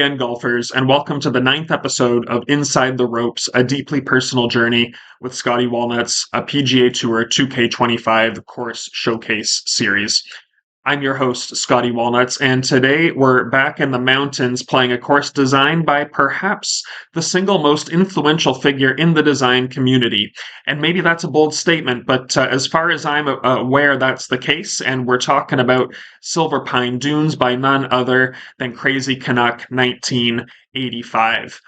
again, golfers, and welcome to the 9th episode of Inside the Ropes, a deeply personal journey with Scottie Walnuts, a PGA Tour 2K25 course showcase series. I'm your host, Scottie Walnuts, and today we're back in the mountains playing a course designed by perhaps the single most influential figure in the design community. And maybe that's a bold statement, but as far as I'm aware, that's the case, and we're talking about Silverpine Dunes by none other than Crazy Canuck 1985.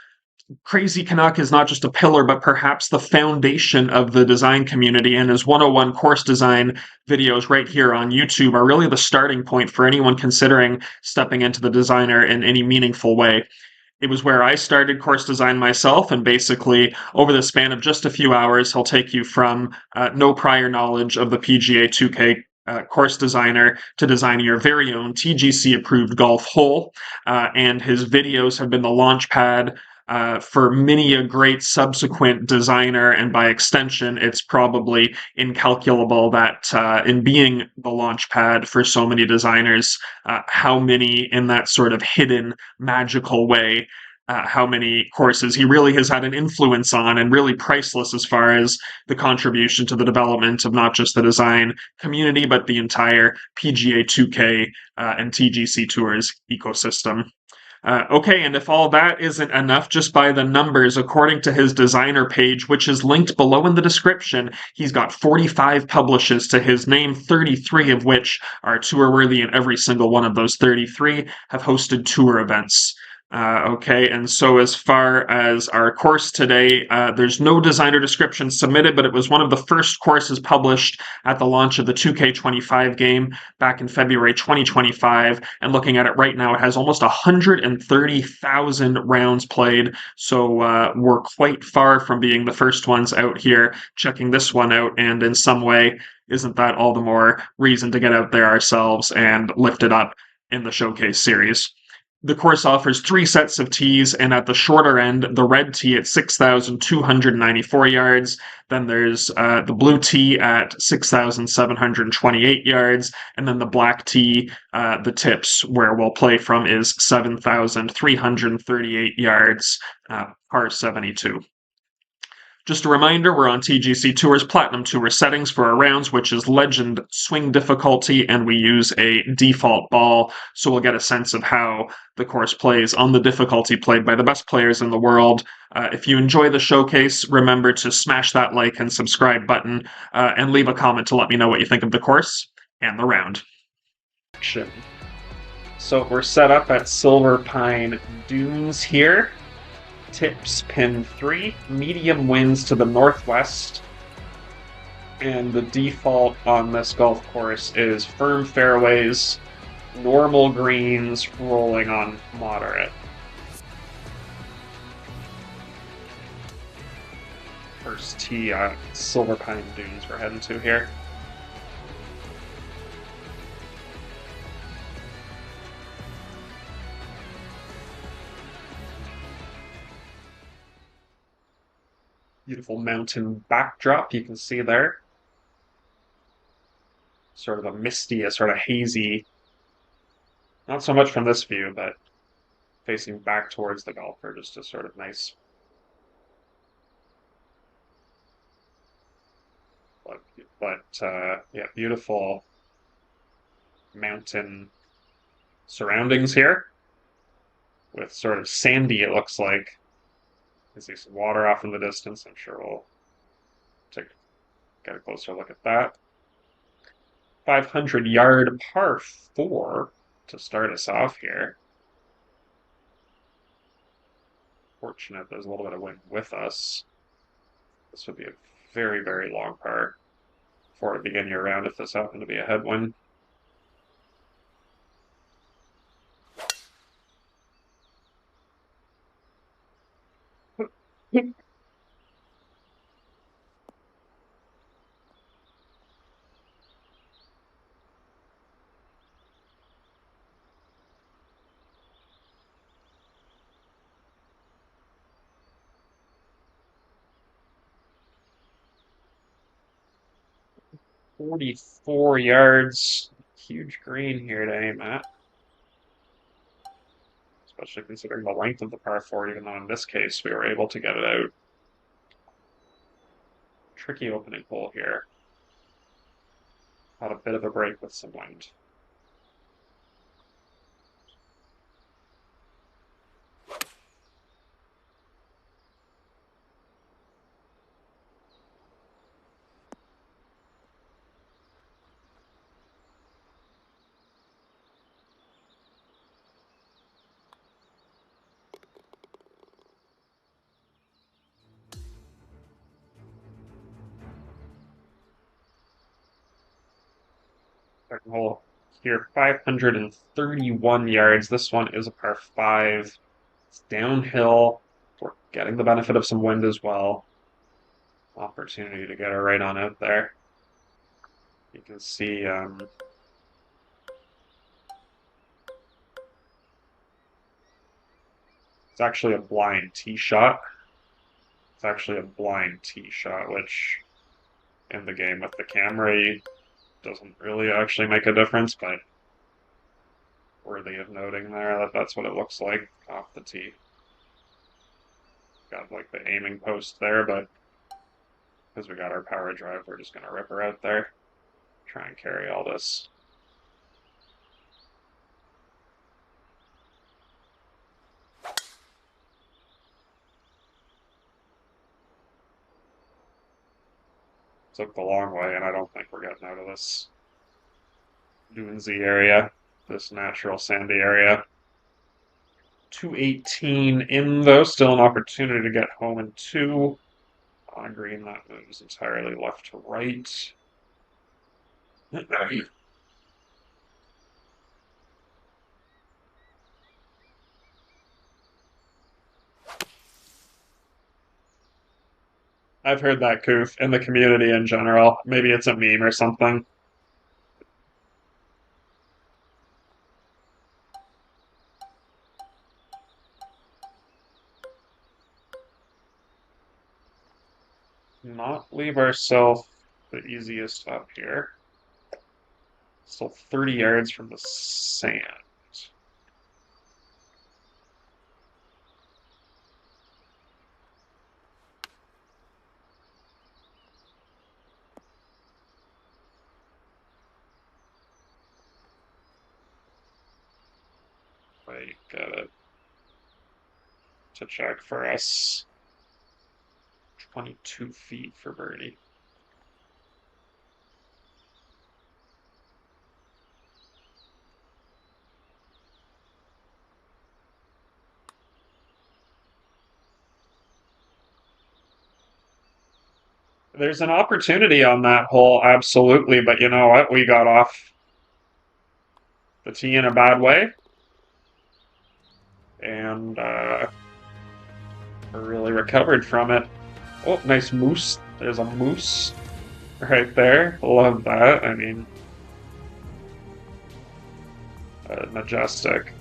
Crazy Canuck is not just a pillar, but perhaps the foundation of the design community, and his 101 course design videos right here on YouTube are really the starting point for anyone considering stepping into the designer in any meaningful way. It was where I started course design myself, and basically, over the span of just a few hours, he'll take you from no prior knowledge of the PGA 2K course designer to designing your very own TGC approved golf hole. And his videos have been the launch pad for many a great subsequent designer, and by extension, it's probably incalculable that in being the launch pad for so many designers, how many in that sort of hidden, magical way, how many courses he really has had an influence on, and really priceless as far as the contribution to the development of not just the design community, but the entire PGA 2K and TGC Tours ecosystem. Okay, and if all that isn't enough, just by the numbers, according to his designer page, which is linked below in the description, he's got 45 publishes to his name, 33 of which are tour worthy, and every single one of those 33 have hosted tour events. Okay, and so as far as our course today, there's no designer description submitted, but it was one of the first courses published at the launch of the 2K25 game back in February 2025. And looking at it right now, it has almost 130,000 rounds played. So we're quite far from being the first ones out here checking this one out. And in some way, isn't that all the more reason to get out there ourselves and lift it up in the showcase series? The course offers 3 sets of tees, and at the shorter end, the red tee at 6,294 yards. Then there's the blue tee at 6,728 yards, and then the black tee, the tips where we'll play from, is 7,338 yards, par 72. Just a reminder, we're on TGC Tour's Platinum Tour settings for our rounds, which is Legend Swing difficulty, and we use a default ball, so we'll get a sense of how the course plays on the difficulty played by the best players in the world. If you enjoy the showcase, remember to smash that like and subscribe button, and leave a comment to let me know what you think of the course and the round. So we're set up at Silverpine Dunes here. Tips pin 3, medium winds to the northwest, and the default on this golf course is firm fairways, normal greens, rolling on moderate. First tee on Silverpine Dunes we're heading to here. Beautiful mountain backdrop you can see there. Sort of a misty, a sort of hazy, not so much from this view, but facing back towards the golfer, just a sort of nice, yeah, beautiful mountain surroundings here with sort of sandy, it looks like. You can see some water off in the distance. I'm sure we'll get a closer look at that. 500-yard par 4 to start us off here. Fortunate there's a little bit of wind with us. This would be a very, very long par 4 to begin your round if this happened to be a headwind. $44 yards. Huge green here to aim at. especially considering the length of the par 4, even though in this case we were able to get it out. Tricky opening hole here. Had a bit of a break with some wind. Second hole here, 531 yards. This one is a par 5. It's downhill. We're getting the benefit of some wind as well. Opportunity to get it right on out there. You can see it's actually a blind tee shot. It's actually a blind tee shot, which in the game with the camera doesn't really actually make a difference, but worthy of noting there that that's what it looks like off the tee. Got like the aiming post there, but because we got our power drive, we're just going to rip her out there. Try and carry all this. Took the long way, and I don't think we're getting out of this dunesy area, this natural sandy area. 218 in, though. Still an opportunity to get home in 2. On a green that moves entirely left to right. I've heard that goof in the community in general. Maybe it's a meme or something. Not leave ourselves the easiest up here. Still 30 yards from the sand. Wait, got it. To check for us. 22 feet for birdie. There's an opportunity on that hole, absolutely, but you know what? We got off the tee in a bad way. And really recovered from it. Oh, nice moose. There's a moose right there. Love that. I mean, majestic.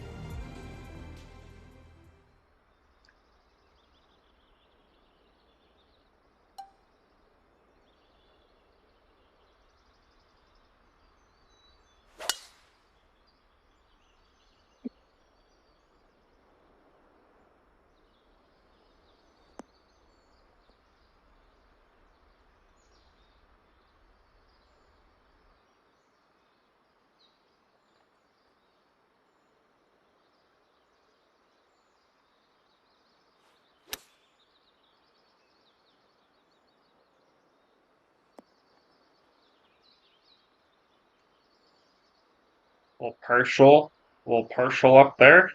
A little partial up there.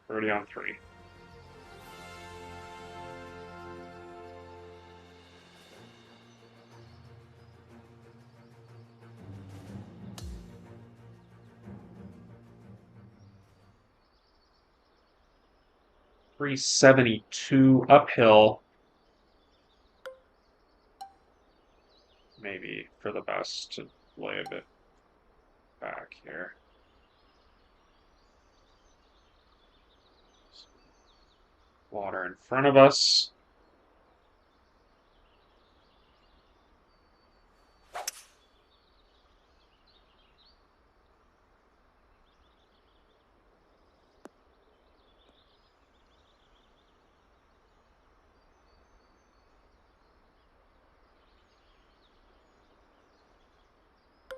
Birdie on 3. .372 uphill. Maybe for the best to lay a bit back here. Water in front of us.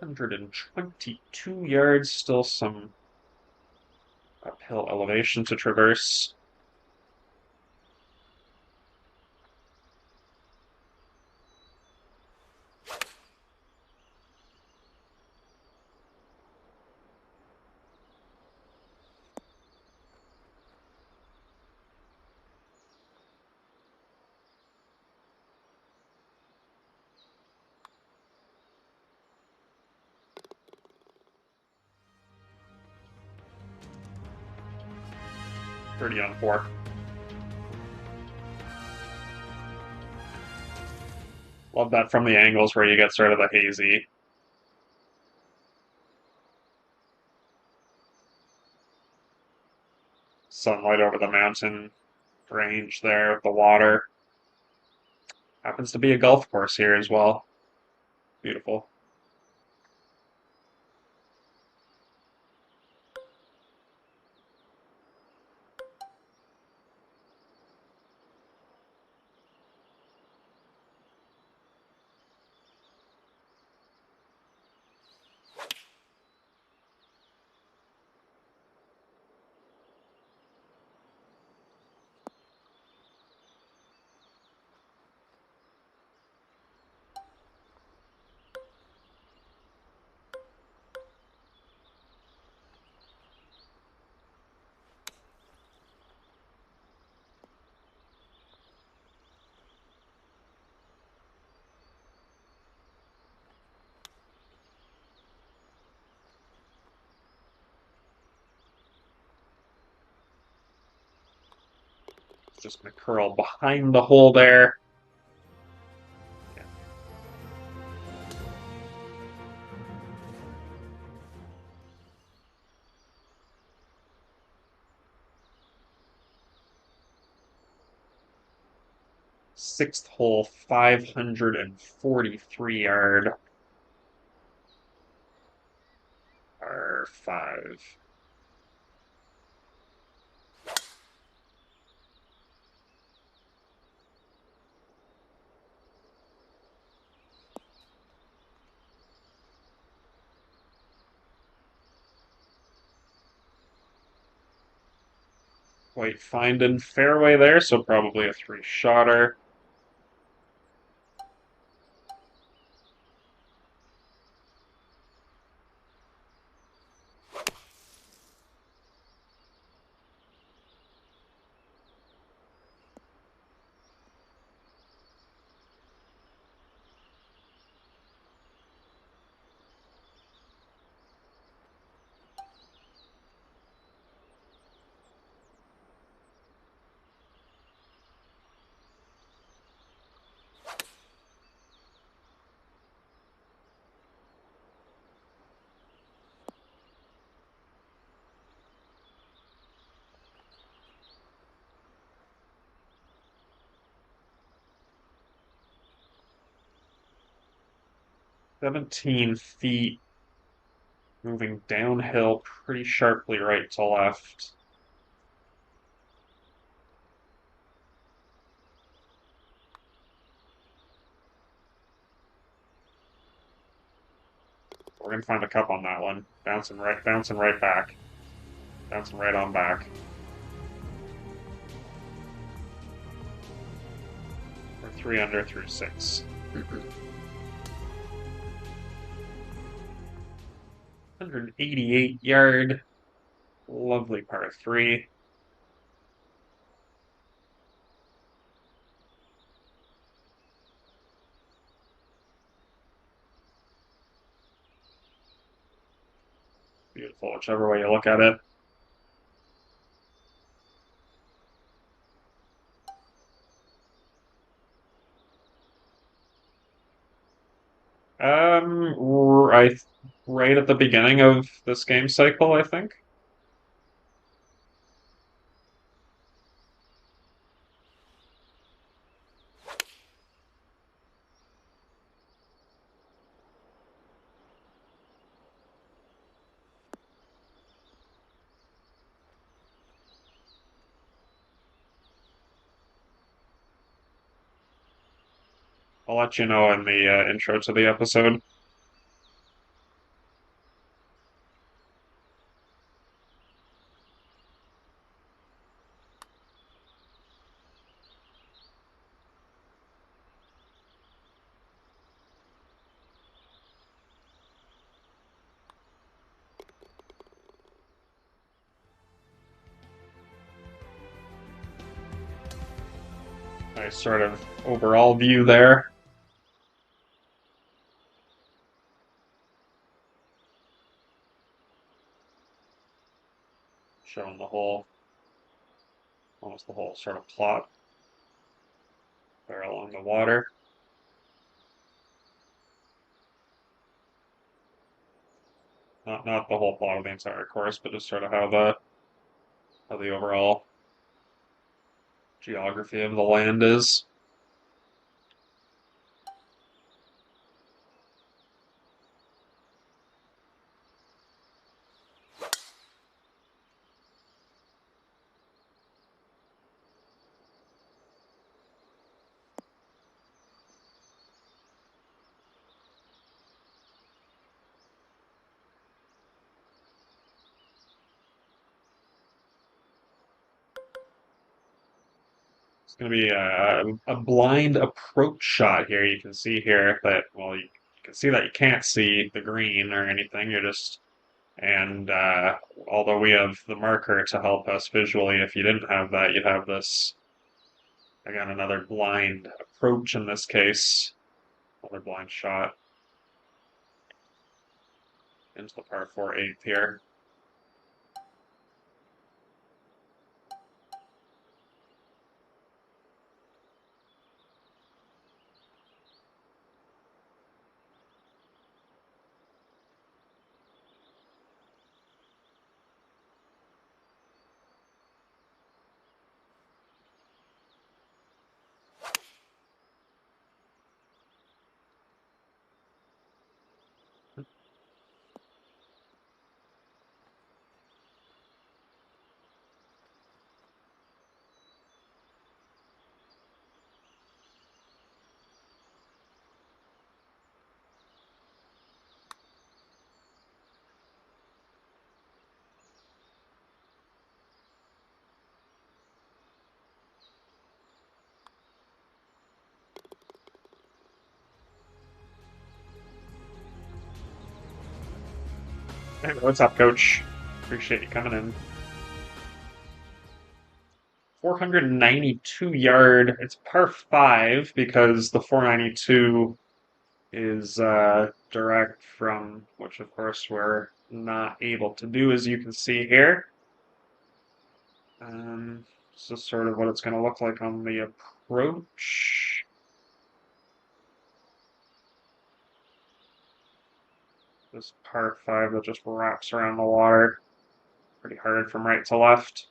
122 yards, still some uphill elevation to traverse. Birdie on 4. Love that from the angles where you get sort of the hazy. Sunlight over the mountain range there, the water. Happens to be a golf course here as well. Beautiful. Just gonna curl behind the hole there. Yeah. Sixth hole, 543 yard par 5. Quite finding fairway there, so probably a 3-shotter. $17 moving downhill pretty sharply right to left. We're gonna find a cup on that one. Bouncing right back. Bouncing right on back. We're 3 under through 6. 188 yard. Lovely par 3. Beautiful, whichever way you look at it. Right, right at the beginning of this game cycle, I think. I'll let you know in the intro to the episode. Nice sort of overall view there. Showing the whole, almost the whole sort of plot there along the water. Not the whole plot of the entire course, but just sort of how the overall geography of the land is. It's going to be a blind approach shot here. You can see here that, well, you can see that you can't see the green or anything. You're just, and although we have the marker to help us visually, if you didn't have that, you'd have this, again, another blind approach in this case, another blind shot into the par 4 eighth here. Hey, what's up, Coach? Appreciate you coming in. 492 yard. It's par 5 because the 492 is direct from, which of course we're not able to do, as you can see here. This is sort of what it's going to look like on the approach. This par 5 that just wraps around the water pretty hard from right to left.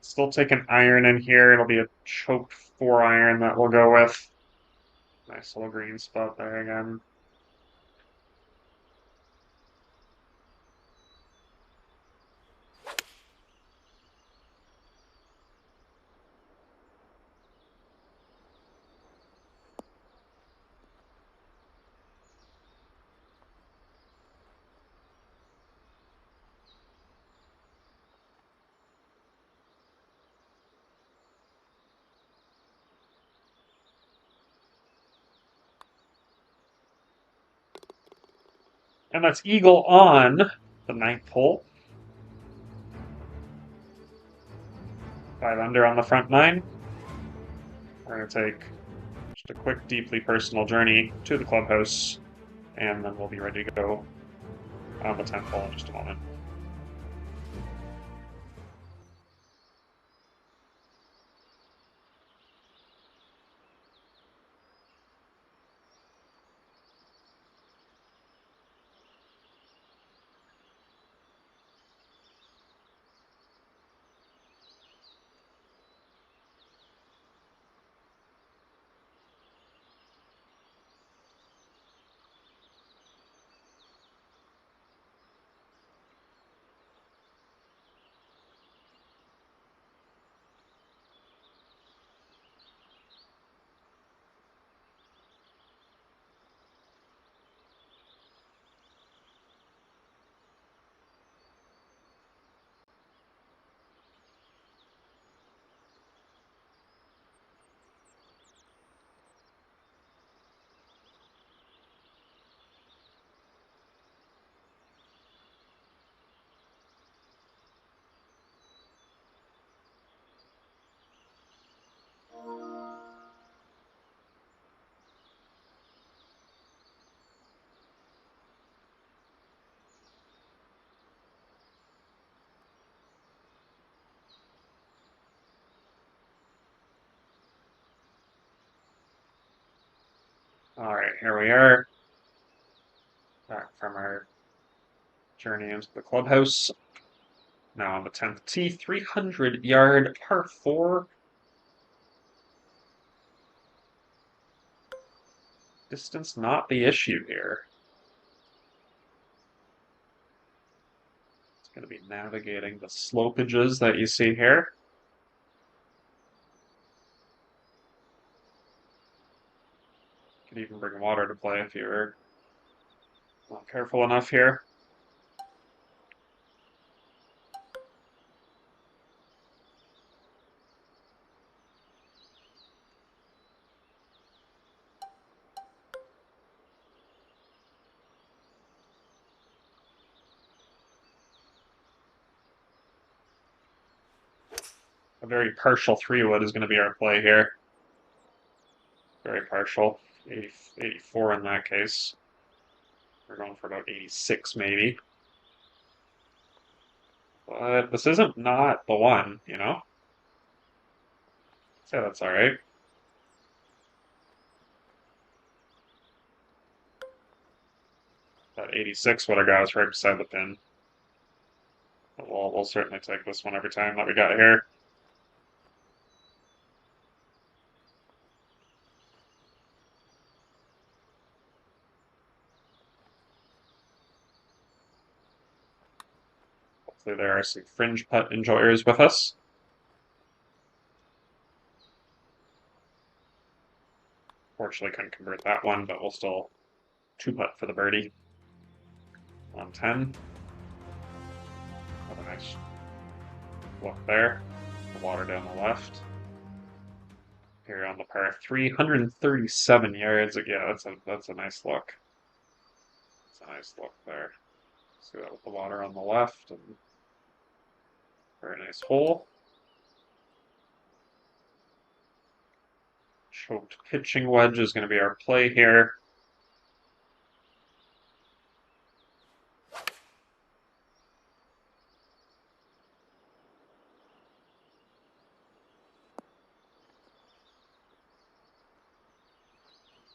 Still take an iron in here. It'll be a choked 4-iron that we'll go with. Nice little green spot there again. And that's eagle on the 9th hole. 5 under on the front 9. We're going to take just a quick, deeply personal journey to the clubhouse, and then we'll be ready to go on the 10th hole in just a moment. All right, here we are, back from our journey into the clubhouse. Now on the 10th tee, 300-yard par 4. Distance not the issue here. It's going to be navigating the slopages that you see here. Could even bring water to play if you were not careful enough here. A very partial 3-wood is going to be our play here. Very partial. 84 in that case. We're going for about 86 maybe. But this isn't not the one, you know? So that's alright. That 86 would have got us right beside the pin. But we'll certainly take this one every time that we got here. Hopefully there are some fringe putt enjoyers with us. Fortunately couldn't convert that one, but we'll still 2-putt for the birdie. On 10. What a nice look there. The water down the left. Here on the par 3, 137 yards. Yeah, that's a nice look. It's a nice look there. See that with the water on the left, and very nice hole. Choked pitching wedge is going to be our play here.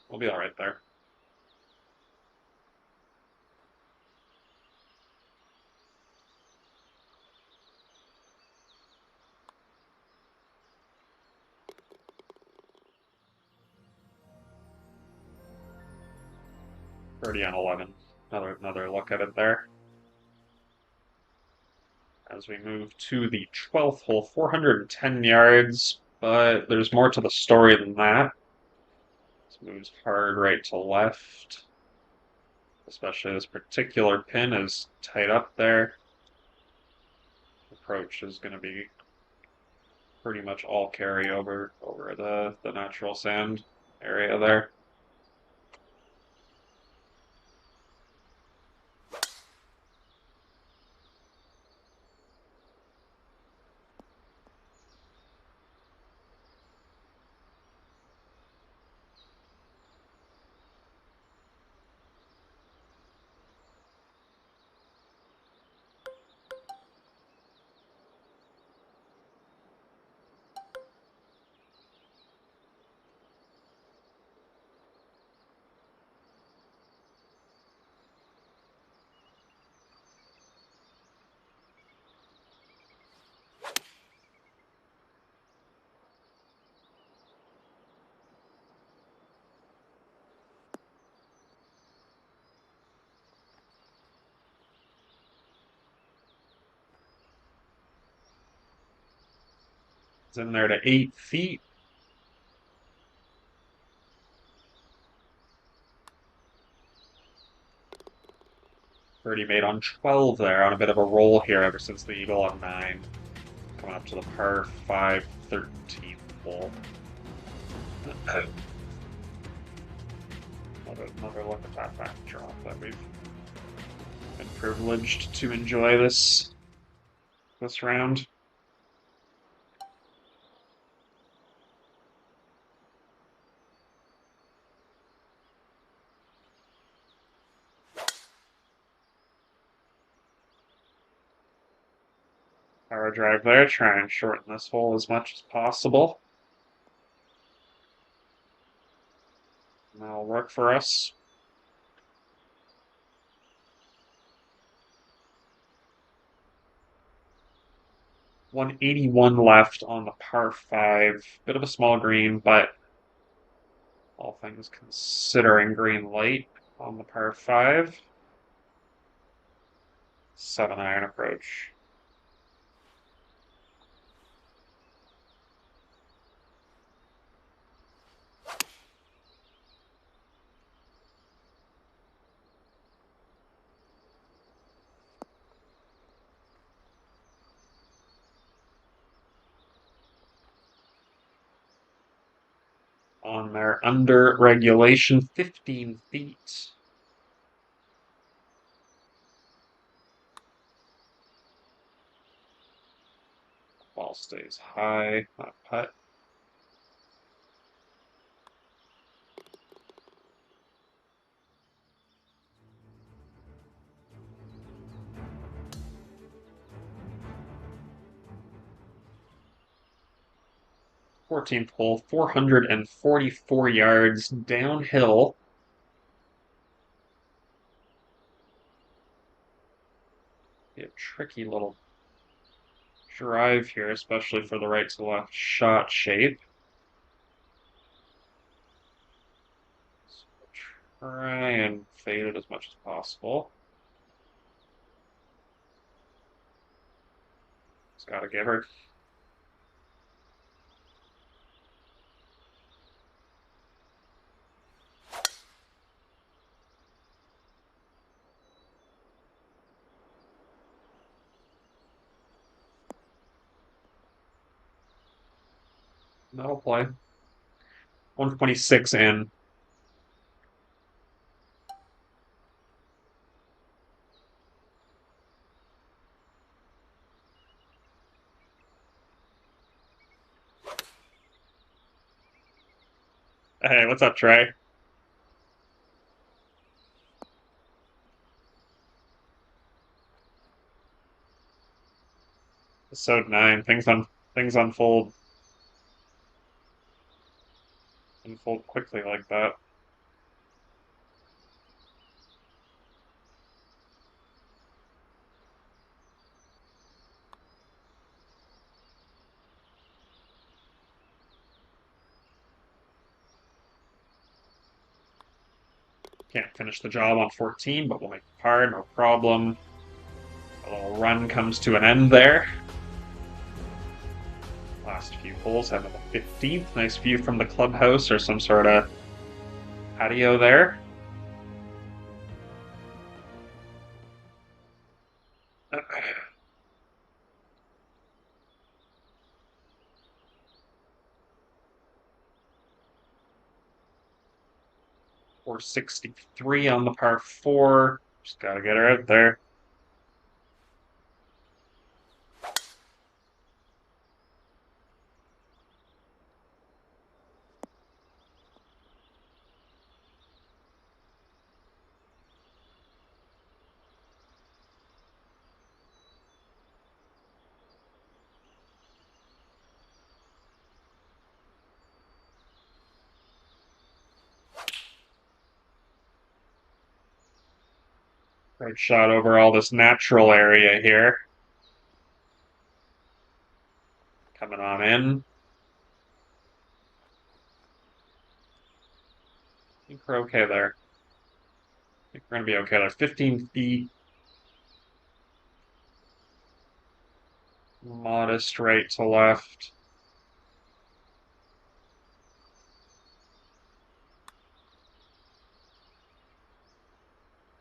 We'll be all right there. Birdie on 11. Another look at it there. As we move to the 12th hole, 410 yards, but there's more to the story than that. This moves hard right to left. Especially this particular pin is tight up there. Approach is going to be pretty much all carryover over the natural sand area there. It's in there to 8 feet. Birdie made on 12 there, on a bit of a roll here ever since the eagle on 9. Coming up to the par 5, 13th hole. Another look at that backdrop that we've been privileged to enjoy this round. Power drive there, try and shorten this hole as much as possible. And that'll work work for us. $181 left on the par 5. Bit of a small green, but all things considering, green light on the par 5. 7-iron approach. On there, under regulation, 15 feet. Ball stays high, not putt. Fourteenth hole, 444 yards downhill. Be a tricky little drive here, especially for the right to left shot shape. So try and fade it as much as possible. Just gotta give her. That'll play. 126 in. Hey, what's up, Trey? Episode 9. Things unfold quickly like that. Can't finish the job on 14, but we'll make it par, no problem. A little run comes to an end there. Last few holes have the 15th. Nice view from the clubhouse or some sort of patio there. .463 on the par 4. Just gotta get her out there. Great shot over all this natural area here. Coming on in. I think we're okay there. I think we're going to be okay there. 15 feet. Modest right to left.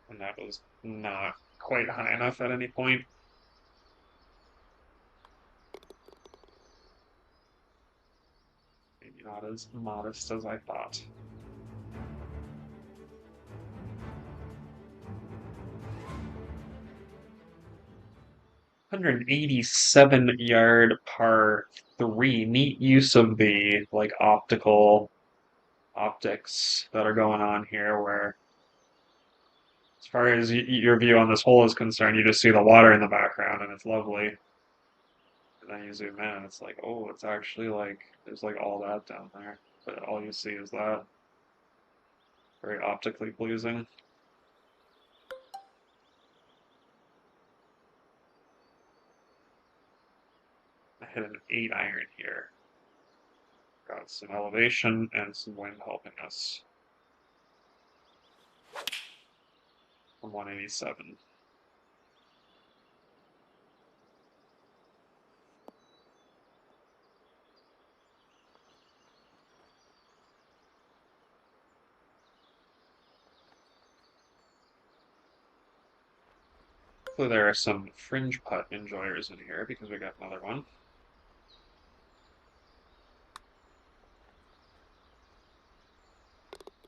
And that was not quite high enough at any point. Maybe not as modest as I thought. 187-yard par 3. Neat use of the like optics that are going on here where as far as your view on this hole is concerned, you just see the water in the background and it's lovely. And then you zoom in and it's like, oh, it's actually like there's like all that down there. But all you see is that. Very optically pleasing. I hit an 8 iron here. Got some elevation and some wind helping us. From 187. Hopefully there are some fringe putt enjoyers in here because we got another one.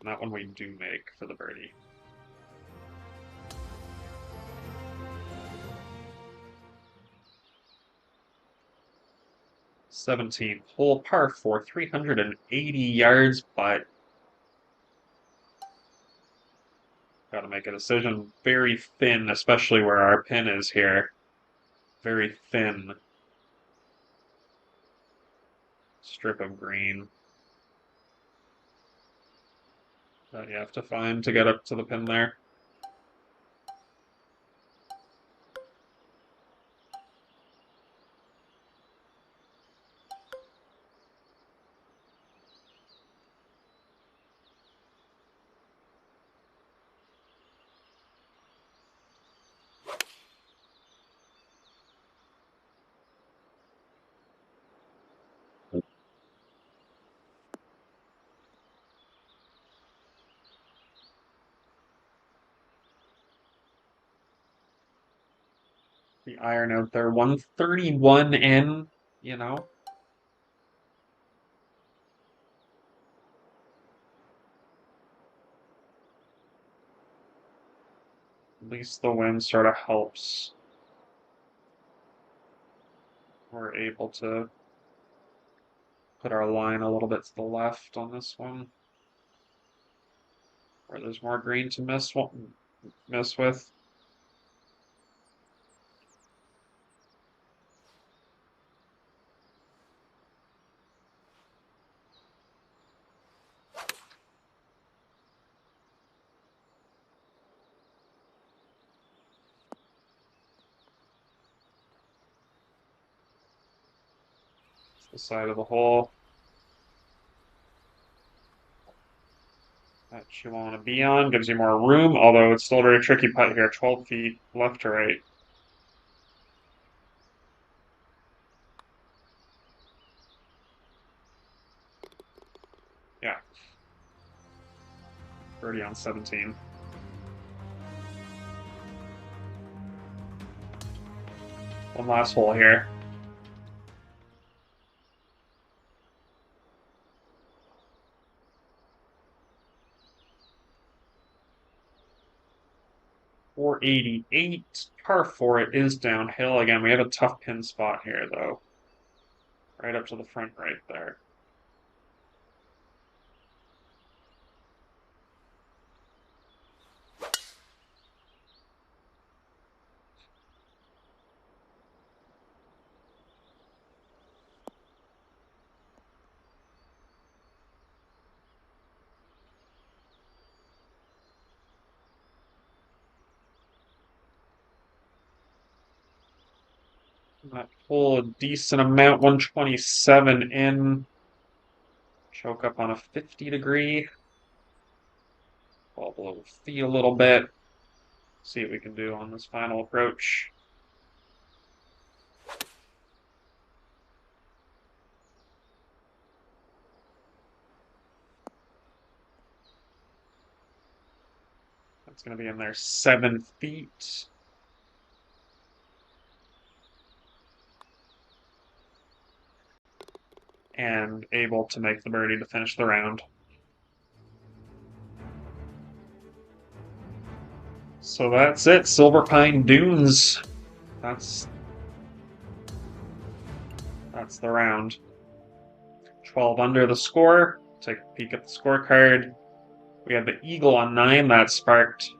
And that one we do make for the birdie. #17 hole par 4, 380 yards, but got to make a decision. Very thin, especially where our pin is here. Very thin strip of green that you have to find to get up to the pin there. The iron out there, 131 in, you know. At least the wind sort of helps. We're able to put our line a little bit to the left on this one, where there's more green to miss with. The side of the hole that you want to be on, gives you more room, although it's still a very tricky putt here, 12 feet left to right. Yeah. Birdie on 17. One last hole here. .488, par 4, it is downhill. Again, we have a tough pin spot here, though. Right up to the front right there. That pull a decent amount, 127 in. Choke up on a 50-degree. Fall below the feet a little bit. See what we can do on this final approach. That's going to be in there 7 feet. And able to make the birdie to finish the round. So that's it, Silverpine Dunes. That's the round. 12 under the score. Take a peek at the scorecard. We had the eagle on 9. That sparked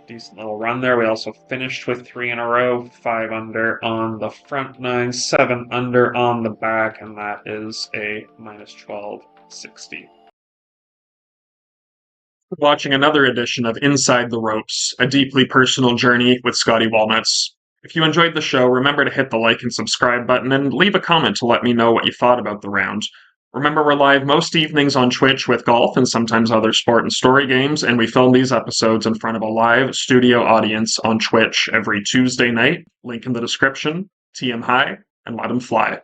a decent little run there. We also finished with 3 in a row. 5 under on the front 9, 7 under on the back, and that is a -1260. watching another edition of Inside the Ropes, a deeply personal journey with Scottie Walnuts. If you enjoyed the show, remember to hit the like and subscribe button and leave a comment to let me know what you thought about the round. Remember, we're live most evenings on Twitch with golf and sometimes other sport and story games, and we film these episodes in front of a live studio audience on Twitch every Tuesday night. Link in the description. TM high and let 'em fly.